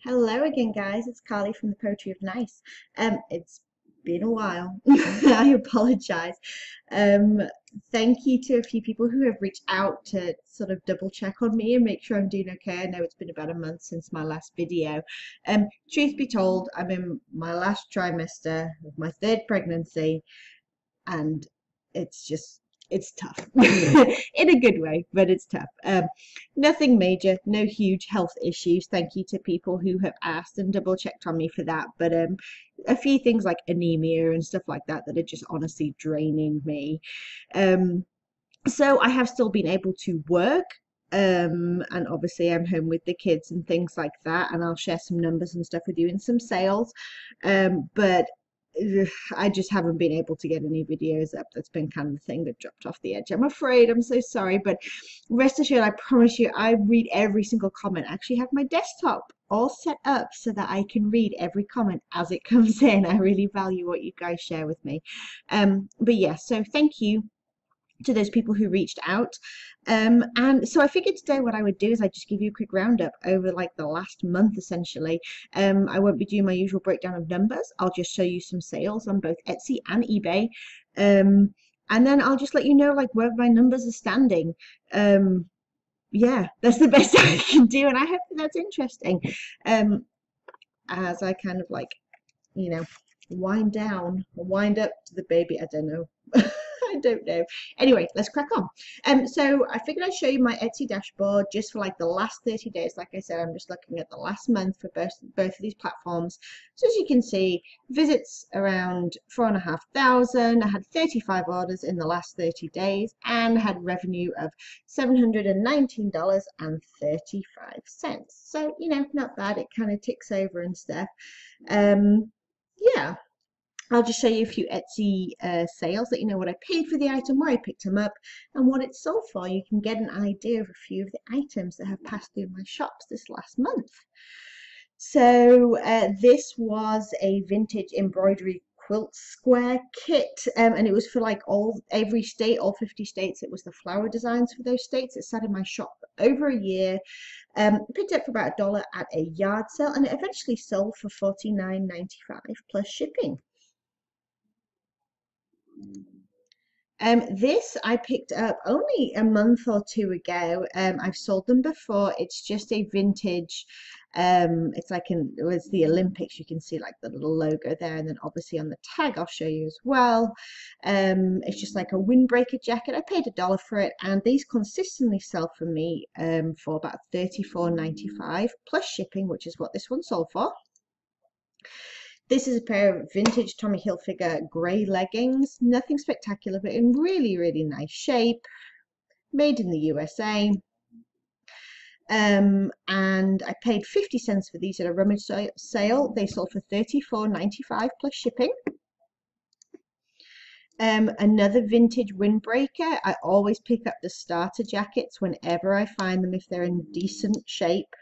Hello again, guys. It's Carly from the Poetry of Nice. It's been a while. I apologize. Um, Thank you to a few people who have reached out to sort of double check on me and make sure I'm doing okay. I know it's been about a month since my last video. Truth be told, I'm in my last trimester of my third pregnancy, and it's just it's tough in a good way, but it's tough. Nothing major, no huge health issues. Thank you to people who have asked and double checked on me for that. But a few things like anemia and stuff like that that are just honestly draining me. So I have still been able to work. And obviously I'm home with the kids and things like that, and I'll share some numbers and stuff with you in some sales. But I just haven't been able to get any videos up. That's been kind of the thing that dropped off the edge. I'm afraid. I'm so sorry, but rest assured, I promise you, I read every single comment. I actually have my desktop all set up so that I can read every comment as it comes in. I really value what you guys share with me. But yeah, so thank you to those people who reached out. And so I figured today what I would do is I'd just give you a quick roundup over like the last month essentially. I won't be doing my usual breakdown of numbers. I'll just show you some sales on both Etsy and eBay. And then I'll just let you know like where my numbers are standing. Yeah, that's the best I can do, and I hope that's interesting. As I kind of like, you know, wind down, wind up to the baby. I don't know. I don't know. Anyway, let's crack on. So I figured I'd show you my Etsy dashboard just for like the last 30 days. Like I said, I'm just looking at the last month for both of these platforms. So as you can see, visits around 4,500. I had 35 orders in the last 30 days and had revenue of $719.35. So, you know, not bad. It kind of ticks over and stuff. Yeah. I'll just show you a few Etsy sales, let you know what I paid for the item, where I picked them up, and what it sold for. You can get an idea of a few of the items that have passed through my shops this last month. So this was a vintage embroidery quilt square kit, and it was for like every state, all 50 states. It was the flower designs for those states. It sat in my shop for over a year. Picked it up for about $1 at a yard sale, and it eventually sold for $49.95 plus shipping. This I picked up only a month or two ago. I've sold them before. It's just a vintage. It's like it was the Olympics. You can see like the little logo there, and then obviously on the tag I'll show you as well. It's just like a windbreaker jacket. I paid $1 for it, and these consistently sell for me for about $34.95 plus shipping, which is what this one sold for. This is a pair of vintage Tommy Hilfiger grey leggings. Nothing spectacular, but in really, really nice shape. Made in the USA. And I paid 50 cents for these at a rummage sale. They sold for $34.95 plus shipping. Another vintage windbreaker. I always pick up the starter jackets whenever I find them if they're in decent shape.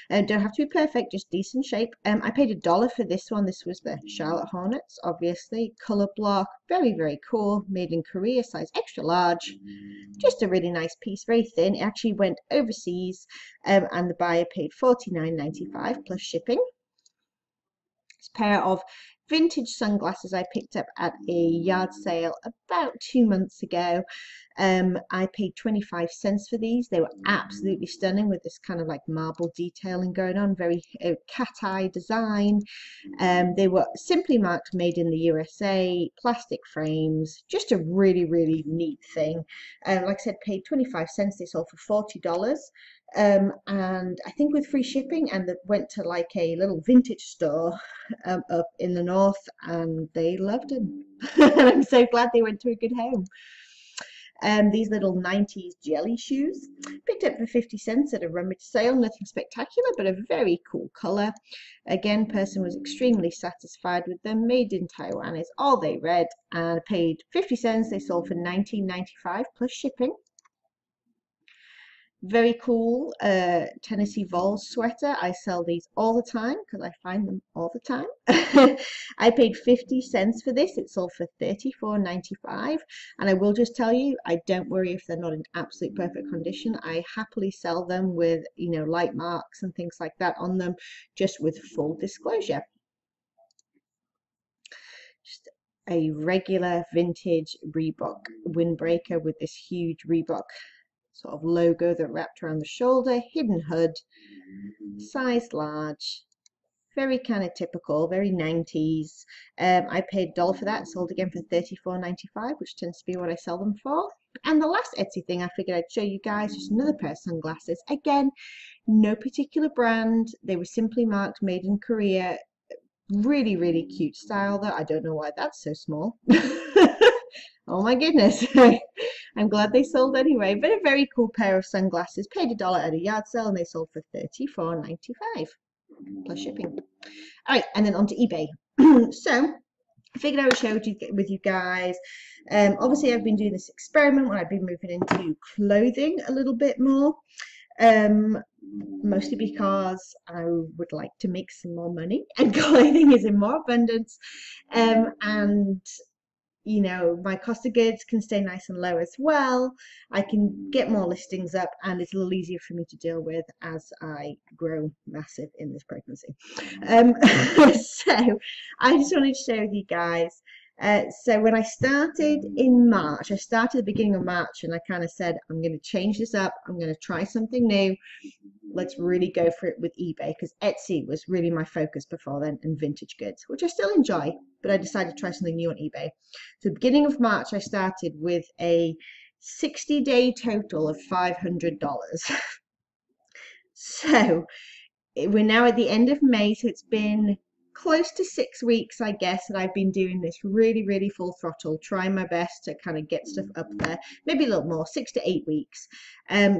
Don't have to be perfect, just decent shape. I paid $1 for this one. This was the Charlotte Hornets, obviously. Color block, very, very cool. Made in Korea, size extra large. Just a really nice piece, very thin. It actually went overseas, and the buyer paid $49.95 plus shipping. This pair of vintage sunglasses I picked up at a yard sale about 2 months ago. I paid 25 cents for these. They were absolutely stunning with this kind of like marble detailing going on, very cat eye design. They were simply marked made in the USA, plastic frames, just a really, really neat thing. Like I said, paid 25 cents. They sold for $40. And I think with free shipping, and that went to like a little vintage store up in the north, and they loved them. I'm so glad they went to a good home. These little 90s jelly shoes, picked up for 50 cents at a rummage sale. Nothing spectacular, but a very cool color. Again, person was extremely satisfied with them. Made in Taiwan is all they read, and paid 50 cents. They sold for $19.95 plus shipping. Very cool Tennessee Vols sweater. I sell these all the time because I find them all the time. I paid 50 cents for this. It sold for $34.95. And I will just tell you, I don't worry if they're not in absolute perfect condition. I happily sell them with, you know, light marks and things like that on them, just with full disclosure. Just a regular vintage Reebok windbreaker with this huge Reebok sort of logo that wrapped around the shoulder, hidden hood, size large, very kind of typical, very 90s. I paid $1 for that, sold again for $34.95, which tends to be what I sell them for. And the last Etsy thing I figured I'd show you guys, just another pair of sunglasses. Again, no particular brand. They were simply marked made in Korea. Really, really cute style though. I don't know why that's so small. Oh my goodness. I'm glad they sold anyway, but a very cool pair of sunglasses. Paid $1 at a yard sale and they sold for $34.95 plus shipping. All right, and then onto eBay. So I figured I would share with you guys. Obviously, I've been doing this experiment where I've been moving into clothing a little bit more. Mostly because I would like to make some more money and clothing is in more abundance. And you know, my cost of goods can stay nice and low as well. I can get more listings up and it's a little easier for me to deal with as I grow massive in this pregnancy. So I just wanted to share with you guys. So when I started in March, I started at the beginning of March and I kind of said, I'm going to change this up. I'm going to try something new. Let's really go for it with eBay because Etsy was really my focus before then and vintage goods, which I still enjoy, but I decided to try something new on eBay. So beginning of March, I started with a 60-day total of $500. So we're now at the end of May, so it's been close to 6 weeks, I guess, that I've been doing this really, really full throttle, trying my best to kind of get stuff up there, maybe a little more, 6 to 8 weeks.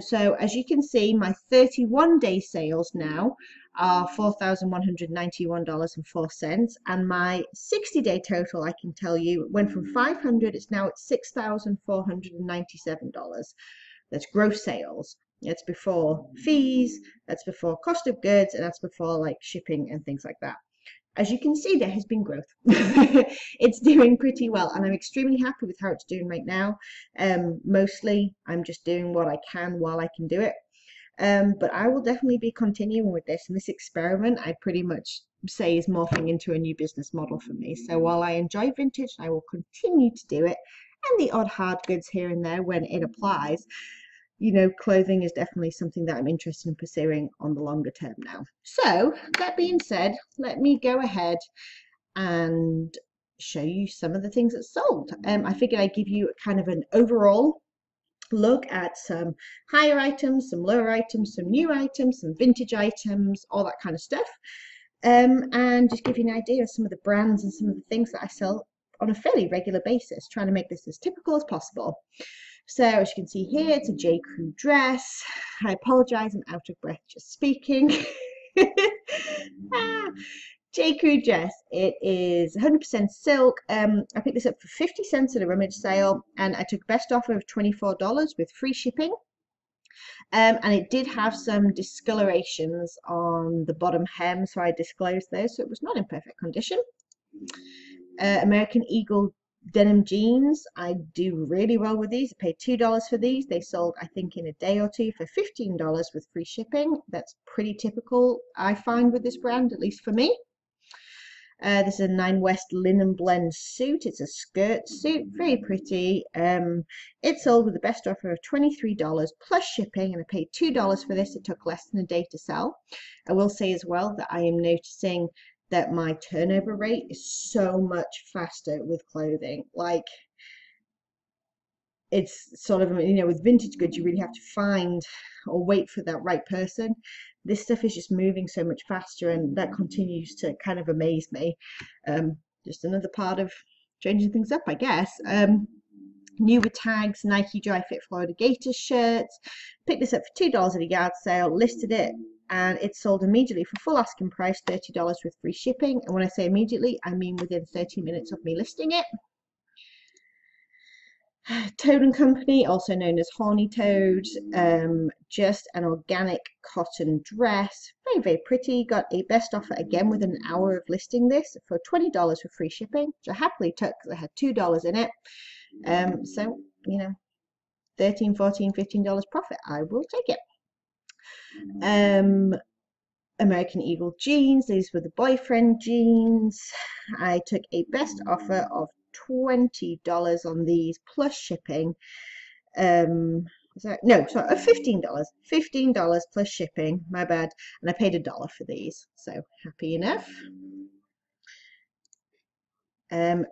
So as you can see, my 31-day sales now are $4,191.04, and my 60-day total, I can tell you, went from 500, it's now at $6,497. That's gross sales. That's before fees, that's before cost of goods, and that's before like shipping and things like that. As you can see, there has been growth. It's doing pretty well, and I'm extremely happy with how it's doing right now. Mostly, I'm just doing what I can while I can do it. But I will definitely be continuing with this, and this experiment, I pretty much say, is morphing into a new business model for me. So while I enjoy vintage, I will continue to do it, and the odd hard goods here and there when it applies. You know, clothing is definitely something that I'm interested in pursuing on the longer term now. So that being said, let me go ahead and show you some of the things that sold. I figured I'd give you kind of an overall look at some higher items, some lower items, some new items, some vintage items, all that kind of stuff. And just give you an idea of some of the brands and some of the things that I sell on a fairly regular basis, trying to make this as typical as possible. So as you can see here, it's a J. Crew dress. I apologize, I'm out of breath just speaking. J. Crew dress. It is 100% silk. I picked this up for 50 cents at a rummage sale, and I took best offer of $24 with free shipping. And it did have some discolorations on the bottom hem, so I disclosed those, so it was not in perfect condition. American Eagle denim jeans. I do really well with these. I paid $2 for these. They sold, I think, in a day or two for $15 with free shipping. That's pretty typical, I find, with this brand, at least for me. This is a 9 West linen blend suit. It's a skirt suit, very pretty. It sold with the best offer of $23 plus shipping, and I paid $2 for this. It took less than a day to sell. I will say as well that I am noticing that my turnover rate is so much faster with clothing. Like, it's sort of, you know, with vintage goods, you really have to find or wait for that right person. This stuff is just moving so much faster, and that continues to kind of amaze me. Just another part of changing things up, I guess. Newer tags, Nike Dry Fit Florida Gators shirts. Picked this up for $2 at a yard sale, listed it, and it sold immediately for full asking price, $30 with free shipping. And when I say immediately, I mean within 30 minutes of me listing it. Toad and Company, also known as Horny Toad, just an organic cotton dress, very, very pretty. Got a best offer again within an hour of listing this for $20 for free shipping, which I happily took because I had $2 in it. So, you know, $13, $14, $15 profit. I will take it. American Eagle jeans. These were the boyfriend jeans. I took a best offer of $20 on these plus shipping. No, sorry, $15 plus shipping, my bad, and I paid $1 for these, so happy enough.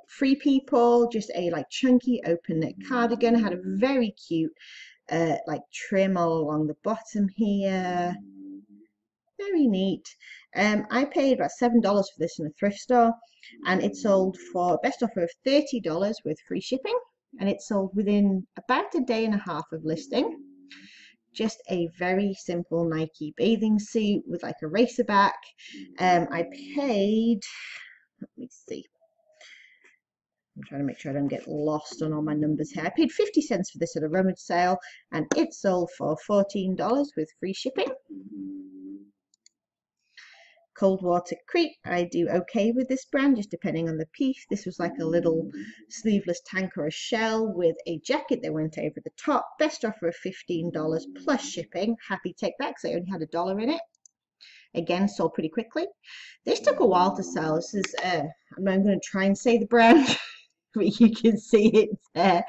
Free People, just a like chunky open neck cardigan. Had a very cute like trim all along the bottom here, very neat. I paid about $7 for this in a thrift store, and it sold for best offer of $30 with free shipping, and it sold within about a day and a half of listing. Just a very simple Nike bathing suit with like a racer back. I paid, let me see, I'm trying to make sure I don't get lost on all my numbers here. I paid 50 cents for this at a rummage sale, and it sold for $14 with free shipping. Coldwater Creek, I do okay with this brand, just depending on the piece. This was like a little sleeveless tank or a shell with a jacket that went over the top. Best offer of $15 plus shipping. Happy to take that because I only had $1 in it. Again, sold pretty quickly. This took a while to sell. This is, I'm going to try and say the brand, but you can see it there.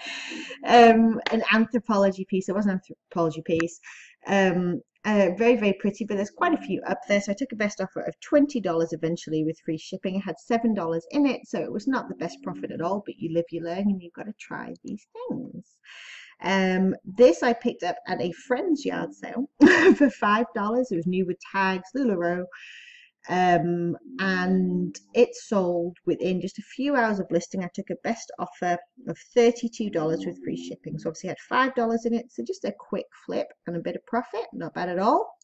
An Anthropologie piece. It was an Anthropologie piece. Very, very pretty, but there's quite a few up there. So I took a best offer of $20 eventually with free shipping. It had $7 in it, so it was not the best profit at all, but you live, you learn, and you've got to try these things. This I picked up at a friend's yard sale for $5. It was new with tags, LuLaRoe. And it sold within just a few hours of listing. I took a best offer of $32 with free shipping. So obviously I had $5 in it. So just a quick flip and a bit of profit. Not bad at all.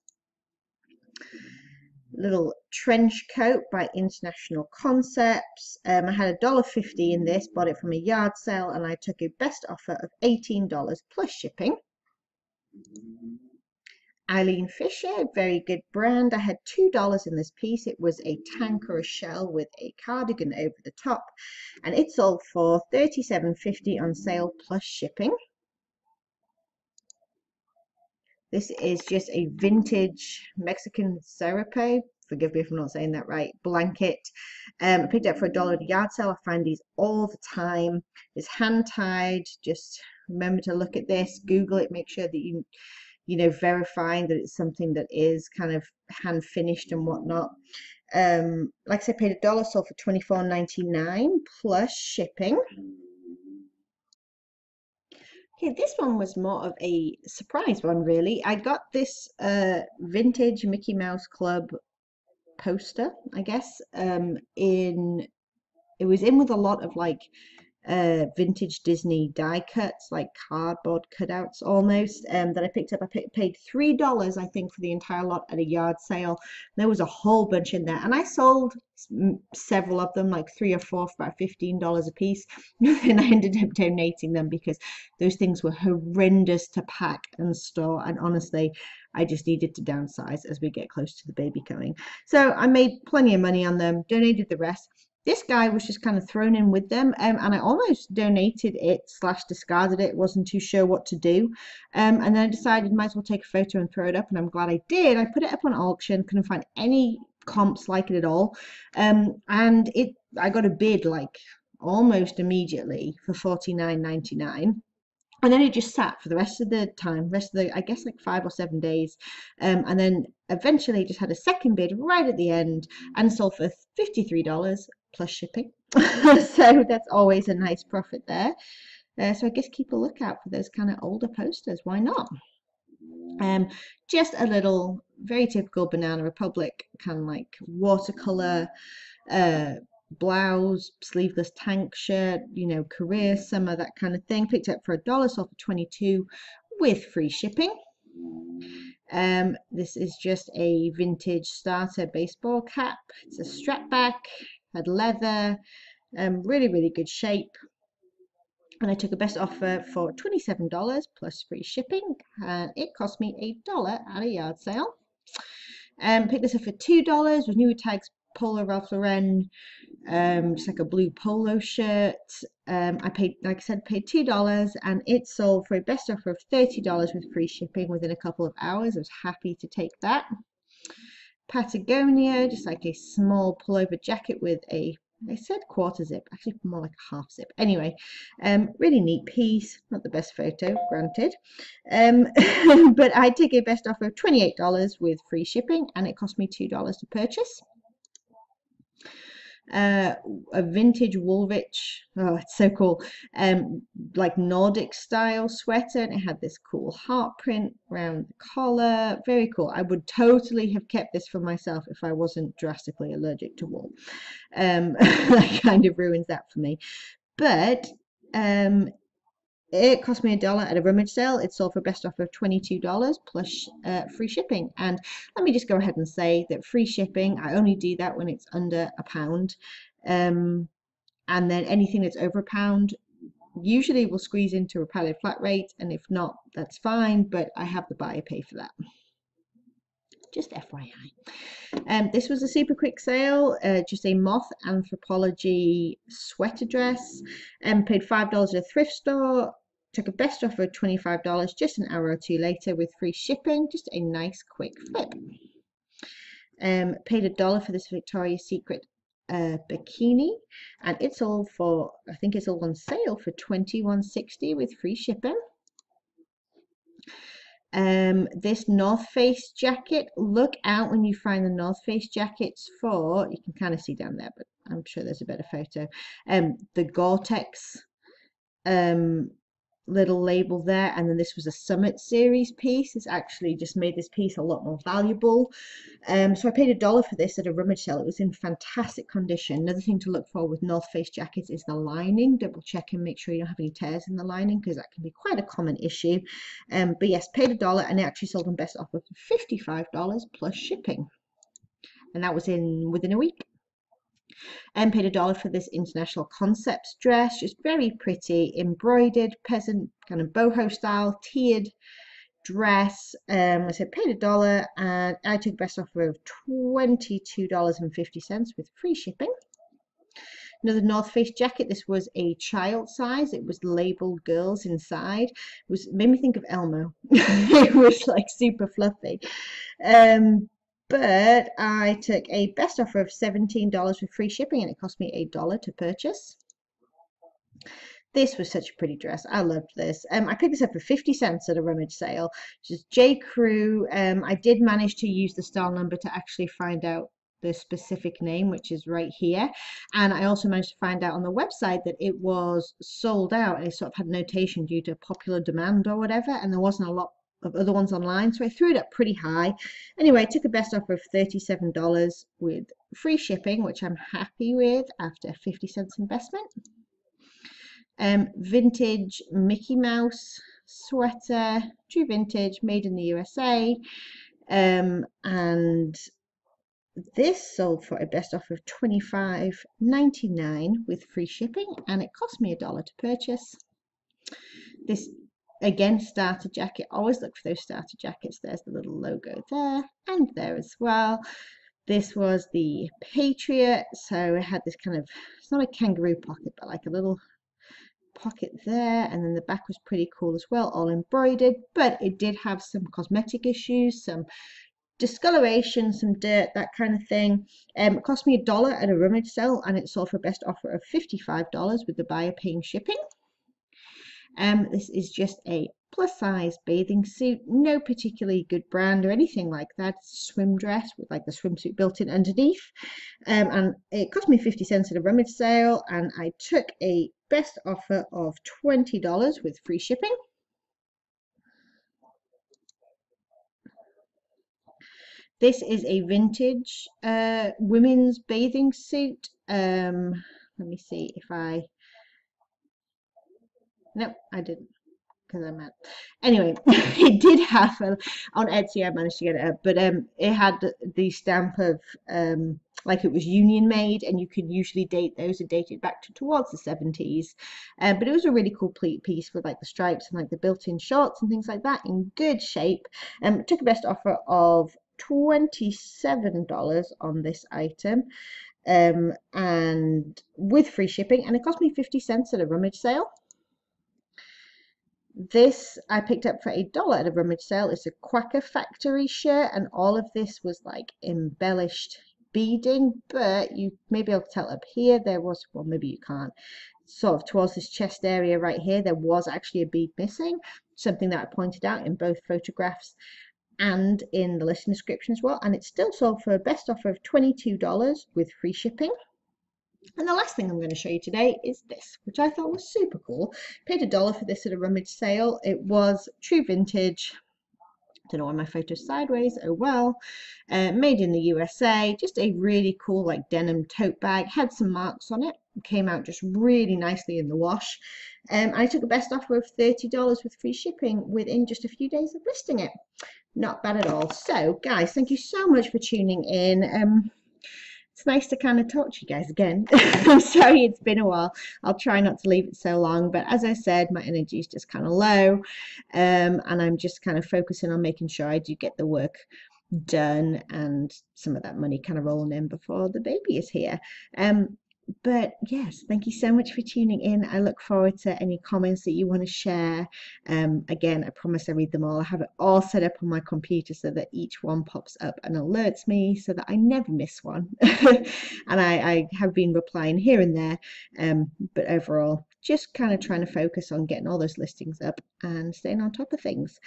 Little trench coat by International Concepts. I had $1.50 in this, bought it from a yard sale, and I took a best offer of $18 plus shipping. Eileen Fisher, very good brand. I had $2 in this piece. It was a tank or a shell with a cardigan over the top, and it sold for $37.50 on sale plus shipping. This is just a vintage Mexican serape. Forgive me if I'm not saying that right. Blanket. I picked it up for $1 at a yard sale. I find these all the time. It's hand tied. Just remember to look at this, Google it, make sure that you know, verifying that it's something that is kind of hand finished and whatnot. Like I said, paid $1, sold for $24.99 plus shipping. Okay, this one was more of a surprise one, really. I got this vintage Mickey Mouse Club poster, I guess. It was in with a lot of like vintage Disney die cuts, like cardboard cutouts almost, that I picked up. I paid $3, I think, for the entire lot at a yard sale. There was a whole bunch in there, and I sold several of them, like 3 or 4 for about $15 a piece. And I ended up donating them because those things were horrendous to pack and store, and honestly I just needed to downsize as we get close to the baby coming. So I made plenty of money on them, donated the rest. This guy was just kind of thrown in with them, and I almost donated it / discarded it. Wasn't too sure what to do, and then I decided might as well take a photo and throw it up, and I'm glad I did. I put it up on auction, couldn't find any comps like it at all, and I got a bid like almost immediately for $49.99. And then it just sat for the rest of the time, I guess like 5 or 7 days. And then eventually just had a second bid right at the end and sold for $53 plus shipping. So that's always a nice profit there. So I guess keep a lookout for those kind of older posters. Why not? Just a little, very typical Banana Republic kind of like watercolor blouse, sleeveless tank shirt, you know, career summer, that kind of thing. Picked up for $1, sold for $22 with free shipping. This is just a vintage starter baseball cap. It's a strap back, had leather, really, really good shape. and I took a best offer for $27 plus free shipping, and it cost me $1 at a yard sale. Picked this up for $2 with new tags, Polo Ralph Lauren, just like a blue polo shirt. I paid, like I said, paid $2, and it sold for a best offer of $30 with free shipping within a couple of hours. I was happy to take that. Patagonia, just like a small pullover jacket with a, I said quarter zip, actually more like a half zip. Anyway, really neat piece. Not the best photo, granted. But I took a best offer of $28 with free shipping, and it cost me $2 to purchase. A vintage Woolrich, oh, it's so cool, like Nordic style sweater, and it had this cool heart print around the collar. Very cool. I would totally have kept this for myself if I wasn't drastically allergic to wool. That kind of ruins that for me. But it cost me $1 at a rummage sale. It sold for a best offer of $22 plus free shipping. And let me just go ahead and say that free shipping, I only do that when it's under £1. And then anything that's over £1 usually will squeeze into a padded flat rate. And if not, that's fine. But I have the buyer pay for that. Just FYI. This was a super quick sale, just a moth anthropology sweater dress, and paid $5 at a thrift store. Took a best offer of $25 just an hour or two later with free shipping. Just a nice quick flip. Paid $1 for this Victoria's Secret bikini, and it's all for, I think it's all on sale for $21.60 with free shipping. This North Face jacket, look out when you find the North Face jackets for, you can kind of see down there, but I'm sure there's a better photo. The Gore-Tex little label there, and then this was a Summit series piece. It's actually just made this piece a lot more valuable. So I paid $1 for this at a rummage sale. It was in fantastic condition. Another thing to look for with North Face jackets is the lining. Double check and make sure you don't have any tears in the lining, because that can be quite a common issue. But yes, paid $1, and it actually sold on best offer for $55 plus shipping, and that was within a week. And paid $1 for this International Concepts dress, just very pretty, embroidered, peasant kind of boho style, tiered dress. I said paid $1, and I took best offer of $22.50 with free shipping. Another North Face jacket. This was a child size. It was labeled girls inside. It made me think of Elmo. It was like super fluffy. But I took a best offer of $17 with free shipping, and it cost me $1 to purchase. This was such a pretty dress. I loved this. I picked this up for 50 cents at a rummage sale. Just J. Crew. I did manage to use the style number to actually find out the specific name, which is right here. And I also managed to find out on the website that it was sold out, and it sort of had notation due to popular demand or whatever, and there wasn't a lot of other ones online, so I threw it up pretty high. Anyway, I took a best offer of $37 with free shipping, which I'm happy with after 50 cents investment. Vintage Mickey Mouse sweater, true vintage, made in the USA, and this sold for a best offer of $25.99 with free shipping, and it cost me $1 to purchase. This, again, starter jacket. Always look for those starter jackets. There's the little logo there and there as well. This was the Patriot, so it had this kind of, it's not a kangaroo pocket, but like a little pocket there, and then the back was pretty cool as well, all embroidered, but it did have some cosmetic issues, some discoloration, some dirt, that kind of thing. It cost me $1 at a rummage sale, and it sold for a best offer of $55 with the buyer paying shipping. This is just a plus size bathing suit, no particularly good brand or anything like that. It's a swim dress with like the swimsuit built in underneath, and it cost me 50 cents at a rummage sale, and I took a best offer of $20 with free shipping. This is a vintage women's bathing suit. Let me see if nope, I didn't, because I'm at, anyway, it did have on Etsy, I managed to get it up, but it had the stamp of like it was union made, and you could usually date those and date it back to towards the 70s. But it was a really cool piece with like the stripes and like the built-in shorts and things like that in good shape. It took a best offer of $27 on this item, and with free shipping, and it cost me 50 cents at a rummage sale. This I picked up for $1 at a rummage sale. It's a Quacker Factory shirt, and all of this was like embellished beading, but you may be able to tell up here there was, well, maybe you can't, sort of towards this chest area right here, there was actually a bead missing, something that I pointed out in both photographs and in the listing description as well, and it's still sold for a best offer of $22 with free shipping. And the last thing I'm going to show you today is this, which I thought was super cool. Paid $1 for this at a rummage sale. It was true vintage. Don't know why my photo's sideways. Oh well. Made in the USA. Just a really cool like denim tote bag. Had some marks on it. Came out just really nicely in the wash. I took a best offer of $30 with free shipping within just a few days of listing it. Not bad at all. So guys, thank you so much for tuning in. It's nice to kind of talk to you guys again. I'm sorry it's been a while. I'll try not to leave it so long, but as I said, my energy is just kind of low, and I'm just kind of focusing on making sure I do get the work done and some of that money kind of rolling in before the baby is here. But yes, thank you so much for tuning in. I look forward to any comments that you want to share. Again, I promise I read them all. I have it all set up on my computer so that each one pops up and alerts me so that I never miss one. And I have been replying here and there, but overall, just kind of trying to focus on getting all those listings up and staying on top of things,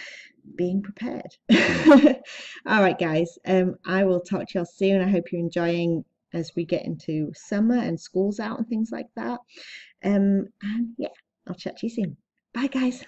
being prepared. All right, guys, I will talk to y'all soon. I hope you're enjoying as we get into summer and school's out and things like that. And yeah, I'll chat to you soon. Bye, guys.